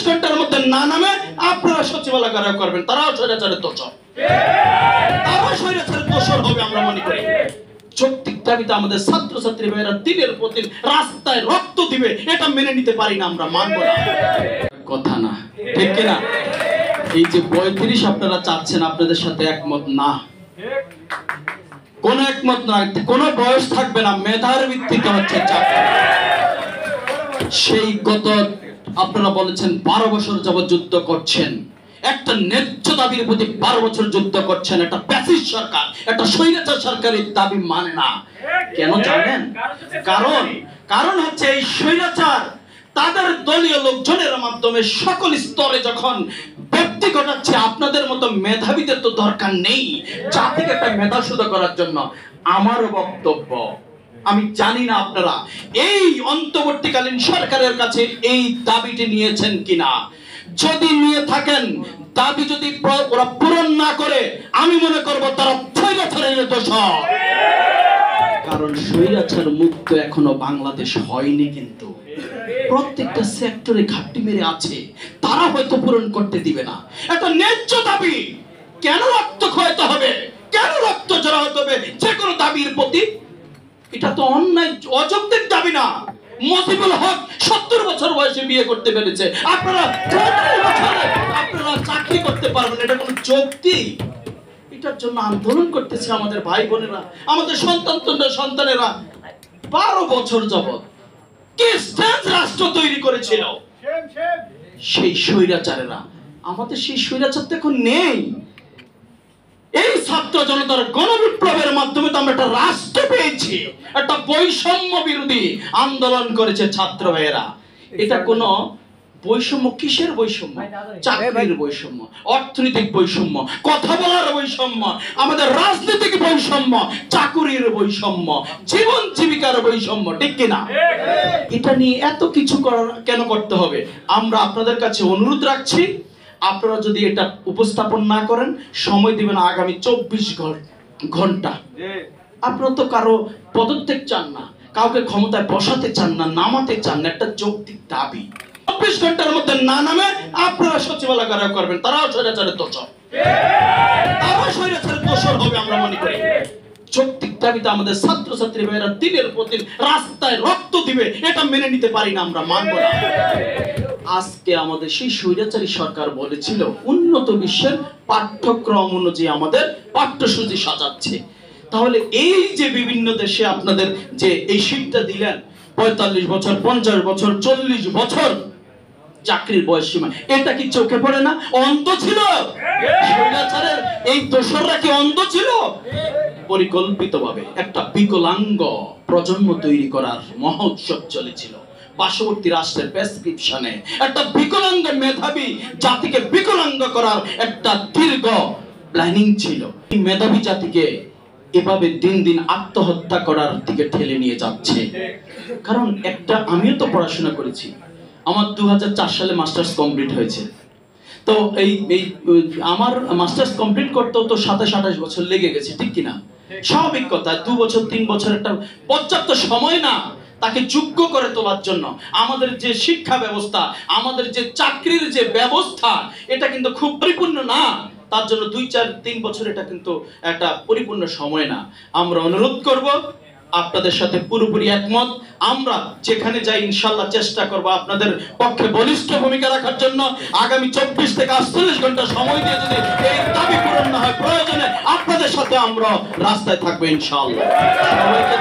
ঘন্টার মধ্যে না নামে আপনারা সচিবালয় ঘেরাও করবেন, তারাও স্বৈরাচারের দোষর, তারাও স্বৈরাচারের দোষর হবে আমরা মনে করি। যৌক্তিক দাবিতে আমাদের ছাত্রছাত্রী ভাইয়েরা দিনের পর দিন রাস্তায় রক্ত দিবে, এটা মেনে নিতে পারি না, আমরা মানব না। কথা না, ঠিক কিনা? এই যে ৩৫ আপনারা চাচ্ছেন, আপনাদের সাথে একমত না, কোন একমত না, কোন বয়স থাকবে না, মেধার ভিত্তিতে হচ্ছে চাকরি। সেই গত আপনারা বলেছেন 12 বছর যাবত যুদ্ধ করছেন, একটা ন্যায্য দাবির প্রতি 12 বছর যুদ্ধ করছেন। একটা প্যাসিস্ট সরকার, একটা স্বৈরাচার সরকারের দাবি মানে না। কেন জানেন? কারণ হচ্ছে এই স্বৈরাচার তাদের দলীয় লোকজনের মাধ্যমে সকল স্তরে যখন ব্যক্তি ঘটাচ্ছে, আপনাদের মতো মেধাবীদের তো দরকার নেই জাতিকে একটা মেধাসুধা করার জন্য। আমার বক্তব্য, আমি জানি না আপনারা এই অন্তর্বর্তীকালীন সরকারের কাছে এই দাবিটি নিয়েছেন কিনা। যদি নিয়ে থাকেন, দাবি যদি ওরা পূরণ না করে, আমি মনে করব তারা স্বৈরাচারের দোষর। কারণ স্বৈরাচার মুক্ত এখনো বাংলাদেশ হয়নি, কিন্তু প্রত্যেকটা সেক্টরে ঘাটতি মেরে আছে, তারা হয়তো পূরণ করতে দিবে না। একটা ন্যায্য দাবি, কেন রক্ত খোয়াতে হবে, কেন রক্ত ঝরা হতে হবে যে কোনো দাবির প্রতি? এটা তো অন্যায় অযৌক্তিক দাবি না। মজিবুল হক 70 বছর বয়সে বিয়ে করতে পেরেছে, আপনারা 34 বছরে আপনারা চাকরি করতে পারবেন, এটা কোনো যৌক্তিক? এটার জন্য আন্দোলন করতেছে আমাদের ভাই বোনেরা, আমাদের সন্তানেরা 12 বছর যাবত কি স্টেজ রাষ্ট্র তৈরি করেছিল সেই স্বৈরাচারেরা। আমাদের সেই স্বৈরাচার তো এখন নেই। এই ছাত্র জনতার গণবিপ্লবের মাধ্যমে তো আমরা একটা রাষ্ট্র পেয়েছি, একটা বৈষম্য বিরোধী আন্দোলন করেছে ছাত্র ভাইয়েরা। এটা কোন বৈষম্য, কিসের বৈষম্য? চাকরির বৈষম্য, অর্থনৈতিক বৈষম্য, কথা বলার বৈষম্য, আমাদের রাজনৈতিক বৈষম্য, চাকুরির বৈষম্য, জীবন জীবিকার বৈষম্য, ঠিক কিনা? এটা নিয়ে এত কিছু কেন করতে হবে? আমরা আপনাদের কাছে অনুরোধ রাখছি, আপনারা যদি এটা উপস্থাপন না করেন, সময় দিবেন আগামী 24 ঘন্টা। আপনারা তো কারো পদত্যাগ চান না, কাউকে ক্ষমতায় বসাতে চান না, নামাতে চান না, একটা যৌক্তিক দাবি। 24 ঘন্টার মধ্যে না নামে আপনারা সচিবালয় ঘেরাও করবেন, তারাও স্বৈরাচারের দোষর, তারাও স্বৈরাচারের দোষর হবে আমরা মনে করি। যৌক্তিক দাবিতে আমাদের ছাত্রছাত্রী ভাইয়েরা দিনের পর দিন রাস্তায় রক্ত দিবে, এটা মেনে নিতে পারি না, আমরা মানব না। আজকে আমাদের সেই স্বৈরাচারী সরকার বলেছিল উন্নত বিশ্বের পাঠ্যক্রম অনুযায়ী আমাদের পাঠ্যসূচি সাজাচ্ছে। তাহলে এই যে বিভিন্ন দেশে আপনাদের যে এই শিক্ষা দিলেন, 45 বছর, 50 বছর, 40 বছর চাকরির বয়স সীমা, এটা কি চোখে পড়ে না? অন্ধ ছিল স্বৈরাচারের এই দোসররা? কি অন্ধ ছিল? পরিকল্পিতভাবে একটা বিকলাঙ্গ প্রজন্ম তৈরি করার মহোৎসব চলেছিল। পার্শ্ববর্তী রাষ্ট্রের প্রেসক্রিপশনে একটা বিকলাঙ্গ মেধাবী জাতিকে বিকলাঙ্গ করার একটা দীর্ঘ প্ল্যানিং ছিল। এই মেধাবী জাতিকে এভাবে দিন দিন আত্মহত্যা করার দিকে ঠেলে নিয়ে যাচ্ছে। কারণ একটা, আমিও তো পড়াশোনা করেছি, আমার 2004 সালে মাস্টার্স কমপ্লিট হয়েছে। তো এই আমার মাস্টার্স কমপ্লিট করতেও তো 27-28 বছর লেগে গেছে, ঠিক কিনা? স্বাভাবিক কথা, 2 বছর 3 বছর একটা পর্যাপ্ত সময় না তাকে যোগ্য করে তোলার জন্য। আমাদের যে শিক্ষা ব্যবস্থা, আমাদের যে চাকরির যে ব্যবস্থা, এটা কিন্তু খুব পরিপূর্ণ না। তার জন্য 2-4-3 বছর এটা কিন্তু একটা পরিপূর্ণ সময় না। আমরা অনুরোধ করব, আপনাদের সাথে পুরোপুরি একমত। আমরা যেখানে যাই ইনশাআল্লাহ চেষ্টা করব আপনাদের পক্ষে বলিষ্ঠ ভূমিকা রাখার জন্য। আগামী 24 থেকে 48 ঘন্টা সময় দিয়ে যদি এই দাবি পূরণ না হয়, প্রয়োজনে আপনাদের সাথে আমরা রাস্তায় থাকবো ইনশাআল্লাহ। সবাইকে